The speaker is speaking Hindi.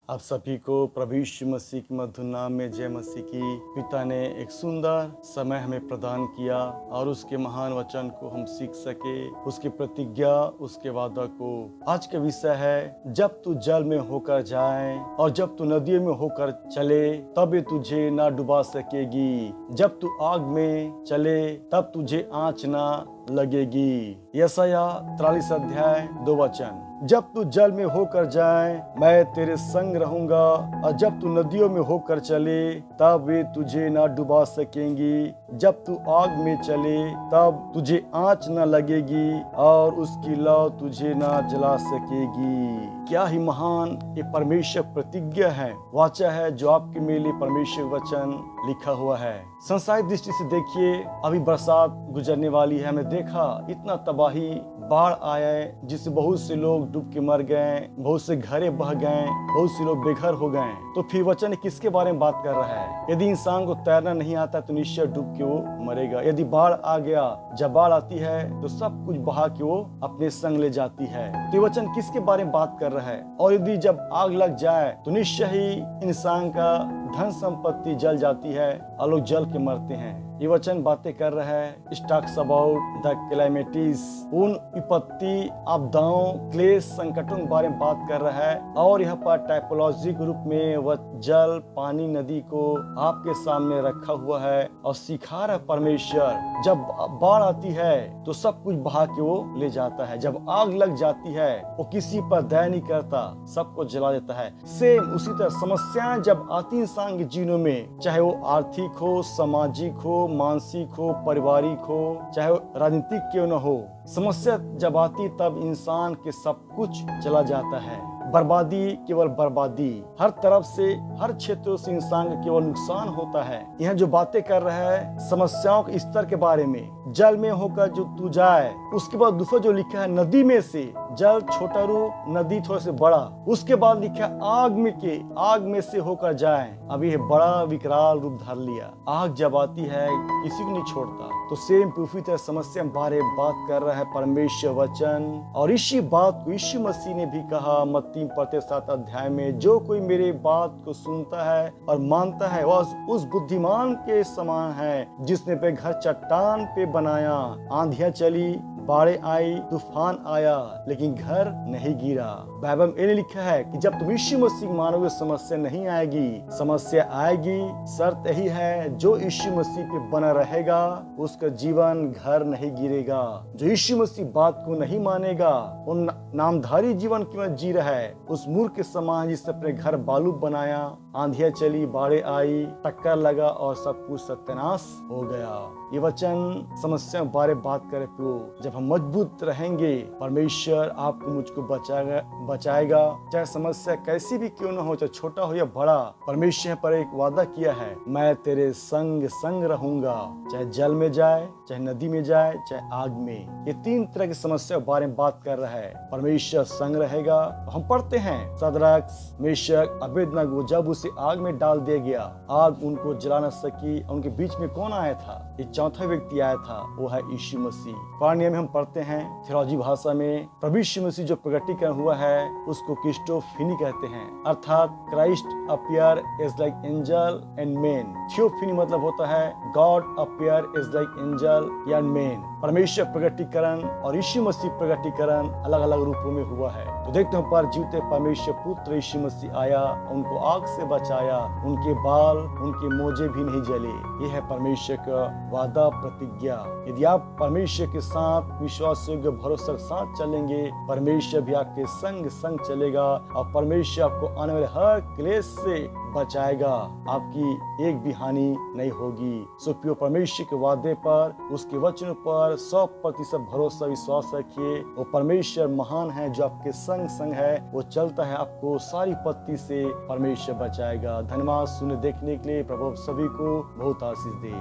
आप सभी को प्रभु यीशु मसीह के मधुर नाम में जय मसीह की। पिता ने एक सुंदर समय हमें प्रदान किया और उसके महान वचन को हम सीख सके, उसकी प्रतिज्ञा, उसके वादा को। आज का विषय है, जब तू जल में होकर जाए और जब तू नदियों में होकर चले तब ये तुझे ना डुबा सकेगी। जब तू आग में चले तब तुझे आँच ना लगेगी। यशायाह 43 अध्याय 2 वचन। जब तू जल में होकर जाए मैं तेरे संग रहूंगा और जब तू नदियों में होकर चले तब वे तुझे ना डुबा सकेंगी। जब तू आग में चले तब तुझे आँच न लगेगी और उसकी लौ तुझे ना जला सकेगी। क्या ही महान ये परमेश्वर प्रतिज्ञा है, वाचा है जो आपके मेरे लिए परमेश्वर वचन लिखा हुआ है। संसारिक दृष्टि से देखिए, अभी बरसात गुजरने वाली है। हमें देखा इतना तबाही, बाढ़ आया है जिससे बहुत से लोग डूब के मर गए, बहुत से घरें बह गए, बहुत से लोग बेघर हो गए। तो फिर वचन किसके बारे में बात कर रहा है? यदि इंसान को तैरना नहीं आता तो निश्चय डूब के वो मरेगा। यदि बाढ़ आ गया, जब बाढ़ आती है तो सब कुछ बहा के वो अपने संग ले जाती है। तो ये वचन किसके बारे में बात कर रहा है? और यदि जब आग लग जाए तो निश्चय ही इंसान का धन संपत्ति जल जाती है और लोग जल के मरते हैं। ये वचन बातें कर रहा है, टॉक्स अबाउट द कैलेमिटीज, उन विपत्ति, आपदाओं, क्लेश, संकटों के बारे में बात कर रहा है। और यहाँ पर टाइपोलॉजी के रूप में वह जल, पानी, नदी को आपके सामने रखा हुआ है और सिखा रहा है परमेश्वर। जब बाढ़ आती है तो सब कुछ बहा के वो ले जाता है। जब आग लग जाती है वो किसी पर दया नहीं करता, सबको जला देता है। सेम उसी तरह समस्याएं जब आती इंसान के जीवन में, चाहे वो आर्थिक हो, सामाजिक हो, मानसिक हो, पारिवारिक हो, चाहे वो राजनीतिक क्यों न हो, समस्या जब आती तब इंसान के सब कुछ चला जाता है। बर्बादी, केवल बर्बादी, हर तरफ से, हर क्षेत्रों से इंसान का केवल नुकसान होता है। यह जो बातें कर रहा है समस्याओं के स्तर के बारे में, जल में होकर जो तू जाए, उसके बाद दूसरा जो लिखा है नदी में से, जल छोटा रूप, नदी थोड़ा से बड़ा, उसके बाद लिखा है आग में से होकर जाए। अभी ये बड़ा विकराल रूप धर लिया। आग जब आती है किसी को नहीं छोड़ता। तो सेम पृथ्वी तरह समस्या बारे बात कर रहा है परमेश्वर वचन। और इसी बात को यीशु मसीह ने भी कहा मत्ती 7 अध्याय में, जो कोई मेरे बात को सुनता है और मानता है वह उस बुद्धिमान के समान है जिसने पे घर चट्टान पे बनाया। आंधियां चली, बाढ़ें आई, तूफान आया, लेकिन घर नहीं गिरा। बाइबल में ये लिखा है कि जब तुम यीशु मसीह मानोगे समस्या नहीं आएगी। समस्या आएगी, शर्त यही है, जो यीशु मसीह पे बना रहेगा उसका जीवन, घर नहीं गिरेगा। जो यीशु मसीह बात को नहीं मानेगा, उन नामधारी जीवन क्यों जी रहा है, उस मूर्ख के समान जिसने अपने घर बालू बनाया, आंधियां चली, बाढ़ें आई, टक्कर लगा और सब कुछ सत्यानाश हो गया। ये वचन समस्या बारे बात करे तो जब हम मजबूत रहेंगे, परमेश्वर आपको मुझको बचाएगा। चाहे समस्या कैसी भी क्यों न हो, चाहे छोटा हो या बड़ा, परमेश्वर पर एक वादा किया है, मैं तेरे संग संग रहूंगा। चाहे जल में जाए, चाहे नदी में जाए, चाहे आग में। ये 3 तरह की समस्या बारे में बात कर रहा है। परमेश्वर संग रहेगा। हम पढ़ते हैं सदरक, मेशक, अबेदनगो, जब उसे आग में डाल दिया गया, आग उनको जला न सकी। उनके बीच में कौन आया था? एक चौथा व्यक्ति आया था, वो है यीशु मसीह। पुराने में हम पढ़ते हैं थियोलॉजी भाषा में, प्रभु यीशु मसीह जो प्रकटीकरण हुआ है उसको क्रिस्टोफनी कहते हैं, अर्थात Christ appear as like angel and man. Theophany मतलब होता है God appear as like angel या मैन। परमेश्वर प्रकटीकरण और यीशु मसीह प्रकटीकरण अलग अलग रूपों में हुआ है। तो देखते हैं पर जीवते परमेश्वर पुत्र यीशु मसीह आया, उनको आग से बचाया, उनके बाल, उनके मोजे भी नहीं जले। यह है परमेश्वर का वादा, प्रतिज्ञा। यदि आप परमेश्वर के साथ विश्वास योग्य भरोसा के साथ चलेंगे, परमेश्वर भी आपके संग संग चलेगा और परमेश्वर आपको आने वाले हर क्लेश से बचाएगा। आपकी एक भी हानि नहीं होगी। सो प्रिय, परमेश्वर के वादे पर, उसके वचन पर 100% भरोसा, विश्वास रखिए। वो परमेश्वर महान है जो आपके संग संग है, वो चलता है, आपको सारी विपत्ति से परमेश्वर बचाएगा। धन्यवाद सुनने देखने के लिए। प्रभु सभी को बहुत आशीष दे।